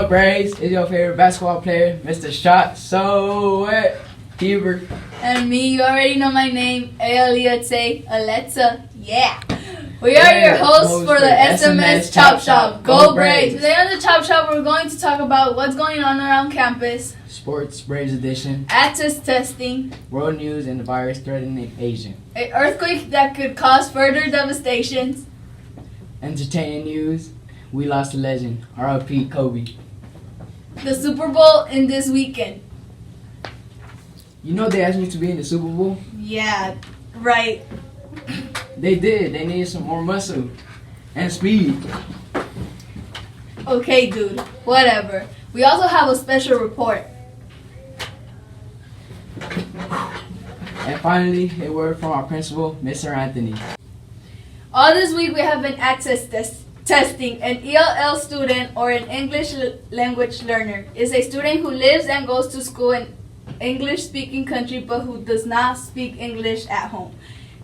up, Braves? It's your favorite basketball player, Mr. Shot So What, Hubert. And me, you already know my name, Alexa. Yeah. We are your hosts for the SMS Chop Shop. Go Braves! Today on the Chop Shop, we're going to talk about what's going on around campus, Sports Braves edition, ATIS testing, world news, and the virus threatening Asia. an earthquake that could cause further devastations, Entertaining news, we lost a legend, R.I.P. Kobe. the Super Bowl in this weekend. You know they asked me to be in the Super Bowl? Yeah, right. They did. They needed some more muscle and speed. Okay, dude, whatever. We also have a special report. And finally, a word from our principal, Mr. Anthony. All this week we have been testing. An ELL student or an English language learner is a student who lives and goes to school in English-speaking country but who does not speak English at home.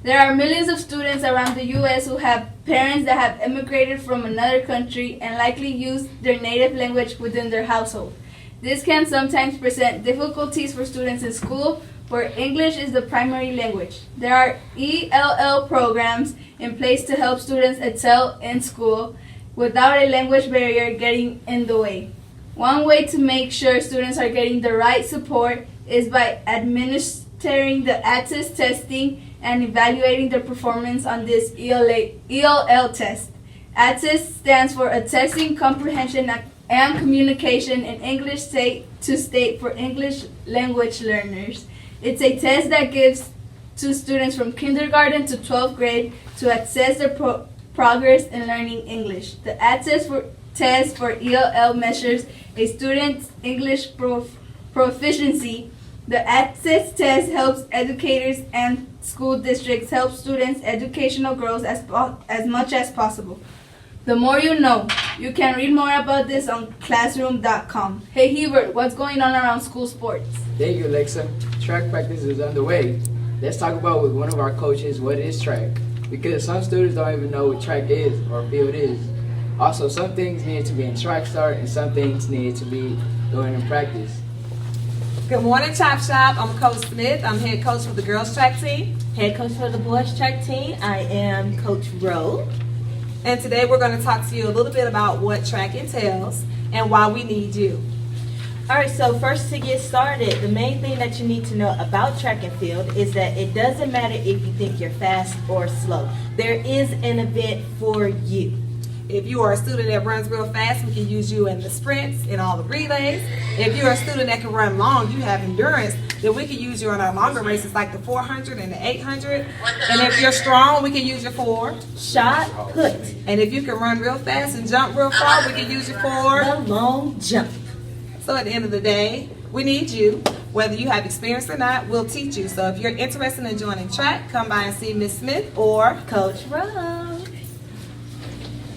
There are millions of students around the U.S. who have parents that have immigrated from another country and likely use their native language within their household. This can sometimes present difficulties for students in school where English is the primary language. There are ELL programs in place to help students excel in school without a language barrier getting in the way. One way to make sure students are getting the right support is by administering the ATIS testing and evaluating their performance on this ELL test. ATIS stands for Assessing Comprehension and Communication in English State to State for English Language Learners. It's a test that gives to students from kindergarten to 12th grade to assess their progress in learning English. The ATIS test for ELL measures a student's English proficiency. The ATIS test helps educators and school districts help students' educational growth as much as possible. The more you know. You can read more about this on classroom.com. Hey Hubert, what's going on around school sports? Thank you, Alexa. Track practice is underway. Let's talk about with one of our coaches what is track. Because some students don't even know what track is or field is. Also, some things need to be in track start and some things need to be doing in practice. Good morning, Chop Shop. I'm Coach Smith. I'm head coach for the girls track team. Head coach for the boys track team. I am Coach Rowe. And today we're going to talk to you a little bit about what track entails and why we need you. Alright, so first to get started, the main thing that you need to know about track and field is that it doesn't matter if you think you're fast or slow. There is an event for you. If you are a student that runs real fast, we can use you in the sprints, in all the relays. If you're a student that can run long, you have endurance, then we can use you in our longer races like the 400 and the 800. And if you're strong, we can use you for shot put. And if you can run real fast and jump real far, we can use you for the long jump. So at the end of the day, we need you. Whether you have experience or not, we'll teach you. So if you're interested in joining track, come by and see Miss Smith or Coach Rowe.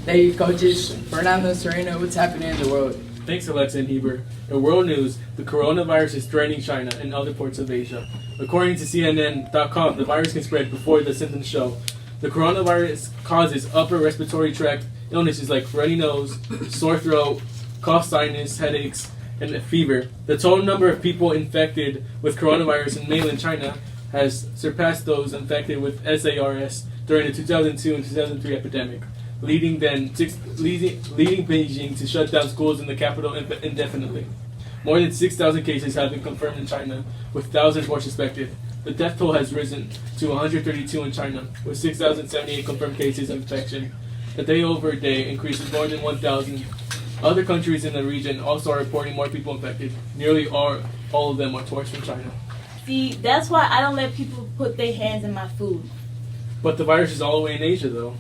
Thank you, coaches. Fernando, Serena, what's happening in the world? Thanks, Alexa and Heber. In world news, the coronavirus is threatening China and other parts of Asia. According to CNN.com, the virus can spread before the symptoms show. The coronavirus causes upper respiratory tract illnesses like runny nose, sore throat, cough, sinus, headaches, and fever. The total number of people infected with coronavirus in mainland China has surpassed those infected with SARS during the 2002 and 2003 epidemic, leading Beijing to shut down schools in the capital indefinitely. More than 6,000 cases have been confirmed in China, with thousands more suspected. The death toll has risen to 132 in China, with 6,078 confirmed cases of infection. A day-over-day increase is more than 1,000. Other countries in the region also are reporting more people infected. Nearly all of them are tourists from China. See, that's why I don't let people put their hands in my food. But the virus is all the way in Asia, though.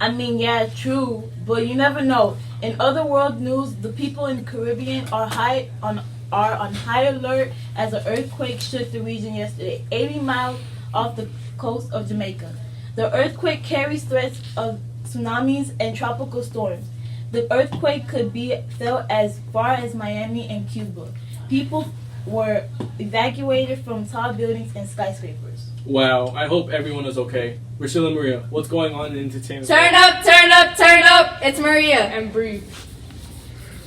I mean, yeah, true, but you never know. In other world news, the people in the Caribbean are on high alert as an earthquake shook the region yesterday, 80 miles off the coast of Jamaica. The earthquake carries threats of tsunamis and tropical storms. The earthquake could be felt as far as Miami and Cuba. People were evacuated from tall buildings and skyscrapers. Wow, I hope everyone is okay. Rochelle and Maria, what's going on in entertainment? Turn up, turn up, turn up! It's Maria. And Bree.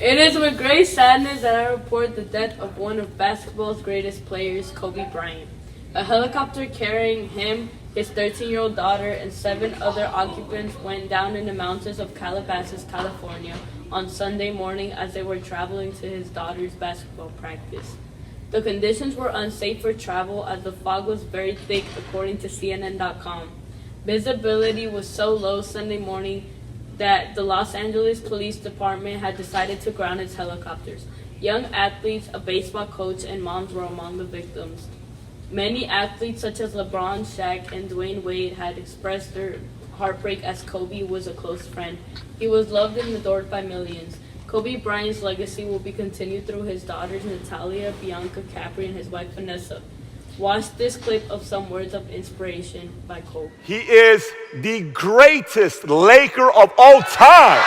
It is with great sadness that I report the death of one of basketball's greatest players, Kobe Bryant. A helicopter carrying him, his 13-year-old daughter, and 7 other occupants went down in the mountains of Calabasas, California on Sunday morning as they were traveling to his daughter's basketball practice. The conditions were unsafe for travel as the fog was very thick, according to CNN.com. Visibility was so low Sunday morning that the Los Angeles Police Department had decided to ground its helicopters. Young athletes, a baseball coach, and moms were among the victims. Many athletes such as LeBron, Shaq, and Dwayne Wade had expressed their heartbreak as Kobe was a close friend. He was loved and adored by millions. Kobe Bryant's legacy will be continued through his daughters Natalia, Bianca, Capri, and his wife Vanessa. Watch this clip of some words of inspiration by Kobe. He is the greatest Laker of all time.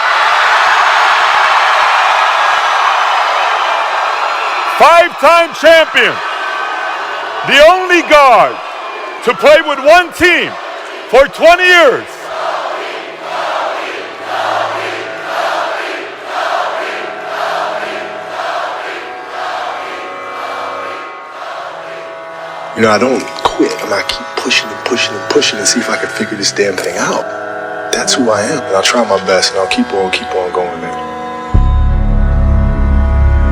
5-time champion. The only guard to play with one team for 20 years. You know, I don't quit. I keep pushing and pushing and pushing to see if I can figure this damn thing out. That's who I am, and I'll try my best, and I'll keep on going there.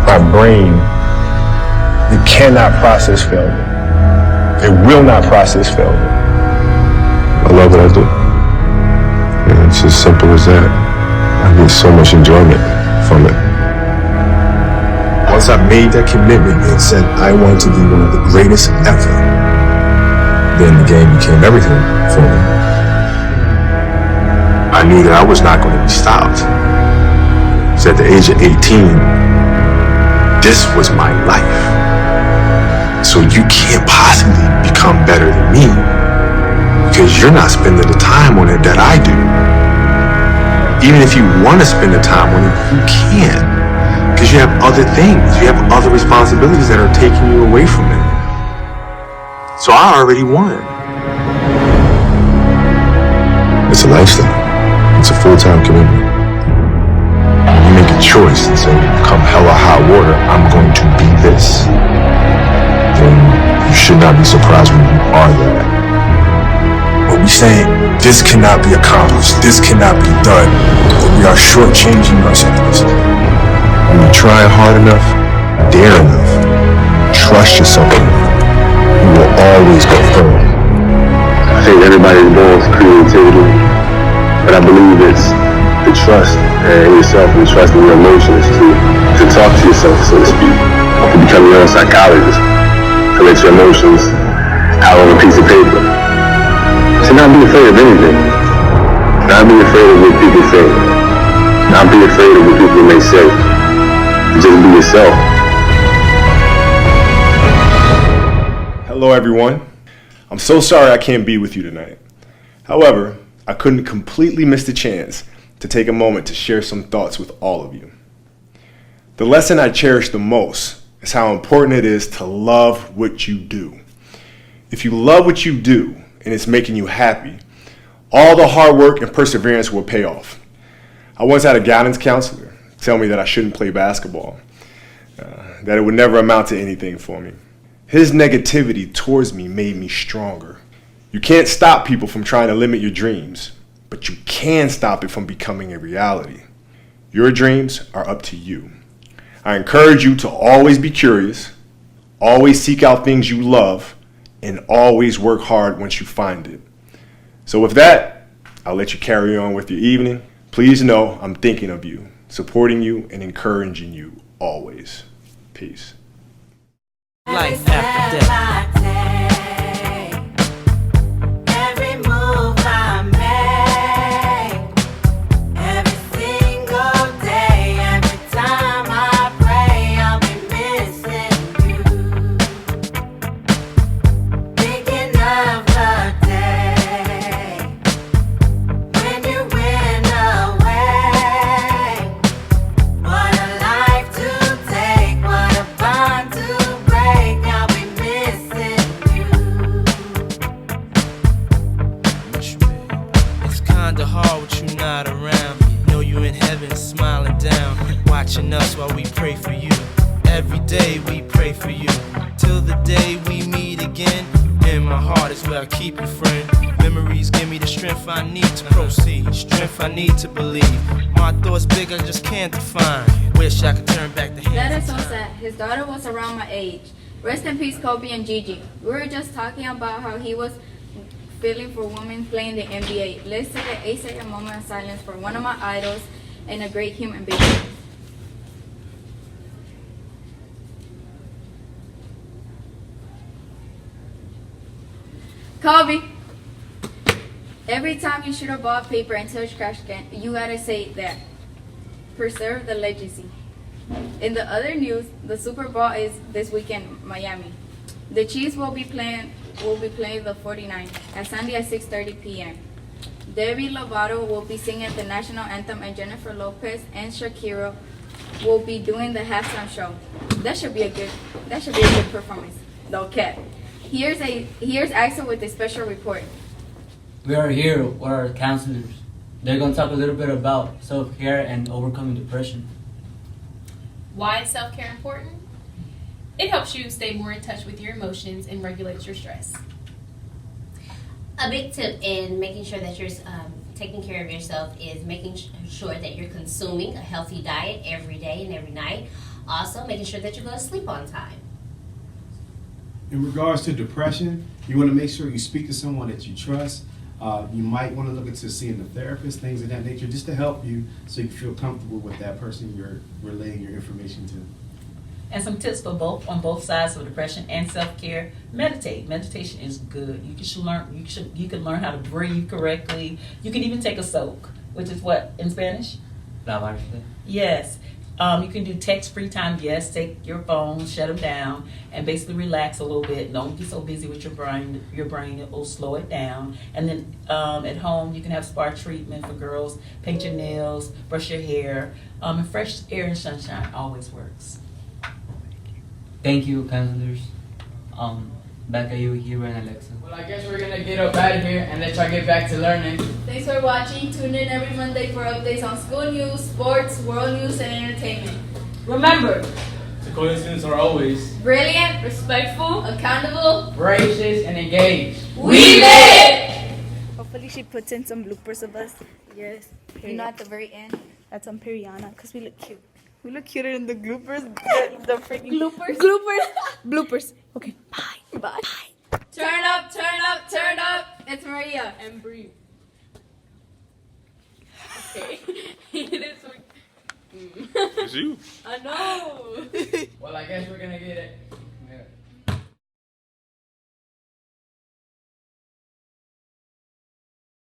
My brain, it cannot process failure. It will not process failure. I love what I do. And it's as simple as that. I get so much enjoyment from it. Once I made that commitment and said I want to be one of the greatest ever, then the game became everything for me. I knew that I was not going to be stopped. So at the age of 18, this was my life. So you can't possibly become better than me because you're not spending the time on it that I do. Even if you want to spend the time on it, you can't. Because you have other things, you have other responsibilities that are taking you away from it. So I already won. It's a lifestyle. It's a full-time commitment. When you make a choice and say, come hell or high water, I'm going to be this, then you should not be surprised when you are that. When we say this cannot be accomplished, this cannot be done, then we are shortchanging ourselves. When you try hard enough, dare enough, trust yourself enough, you will always go through. I think everybody's born with creativity, but I believe it's the trust in yourself and the trust in your emotions to talk to yourself, so to speak, to become your own psychologist, to let your emotions out on a piece of paper. To not be afraid of anything, not be afraid of what people think, not be afraid of what people may say. Just be yourself. Hello everyone. I'm so sorry I can't be with you tonight. However, I couldn't completely miss the chance to take a moment to share some thoughts with all of you. The lesson I cherish the most is how important it is to love what you do. If you love what you do and it's making you happy, all the hard work and perseverance will pay off. I once had a guidance counselor tell me that I shouldn't play basketball, that it would never amount to anything for me. His negativity towards me made me stronger. You can't stop people from trying to limit your dreams, but you can stop it from becoming a reality. Your dreams are up to you. I encourage you to always be curious, always seek out things you love, and always work hard once you find it. So with that, I'll let you carry on with your evening. Please know I'm thinking of you, supporting you, and encouraging you always. Peace. Life after death. What a life to take, what a bond to break. I'll be missing. again. In my heart is where I keep you, friend. Memories give me the strength I need to proceed, strength I need to believe. My thoughts big, I just can't define. Wish I could turn back the That hands is of so time. sad. His daughter was around my age. Rest in peace, Kobe and Gigi. We were just talking about how he was feeling for women playing the NBA. Let's take an 8-second moment of silence for one of my idols and a great human being. Kobe, every time you shoot a ball of paper into a trash can, you gotta say that. Preserve the legacy. In the other news, the Super Bowl is this weekend in Miami. The Chiefs will be playing the 49ers at Sunday at 6:30 p.m. Demi Lovato will be singing the national anthem, and Jennifer Lopez and Shakira will be doing the halftime show. That should be a good performance. Okay. Here's Axel with a special report. We are here with our counselors. They're going to talk a little bit about self-care and overcoming depression. Why is self-care important? It helps you stay more in touch with your emotions and regulates your stress. A big tip in making sure that you're taking care of yourself is making sure that you're consuming a healthy diet every day and every night. Also, making sure that you go to sleep on time. In regards to depression, you want to make sure you speak to someone that you trust. You might want to look into seeing a therapist, things of that nature, just to help you so you feel comfortable with that person you're relaying your information to. And some tips for on both sides of depression and self-care. Meditate. Meditation is good. You can learn how to breathe correctly. You can even take a soak, which is what in Spanish? Lavarse. Yes. You can do text-free time. Yes, take your phone, shut them down, and basically relax a little bit. Don't get so busy with your brain. It will slow it down. And then at home, you can have spa treatment for girls. Paint your nails, brush your hair, and fresh air and sunshine always works. Thank you, counselors. Back at you, Hero and Alexa. Well, I guess we're gonna get up out of here and let y'all get back to learning. Thanks for watching. Tune in every Monday for updates on school news, sports, world news, and entertainment. Remember, Dakota students are always brilliant, respectful, accountable, gracious, and engaged. We lit! Hopefully she puts in some bloopers of us. Yes. You know, at the very end. That's on Periana, because we look cute. We look cuter in the bloopers. The freaking bloopers. Okay, bye. Bye. Turn up, turn up, turn up. It's Maria. And breathe. Okay. It is. It's you. I know. Well, I guess we're gonna get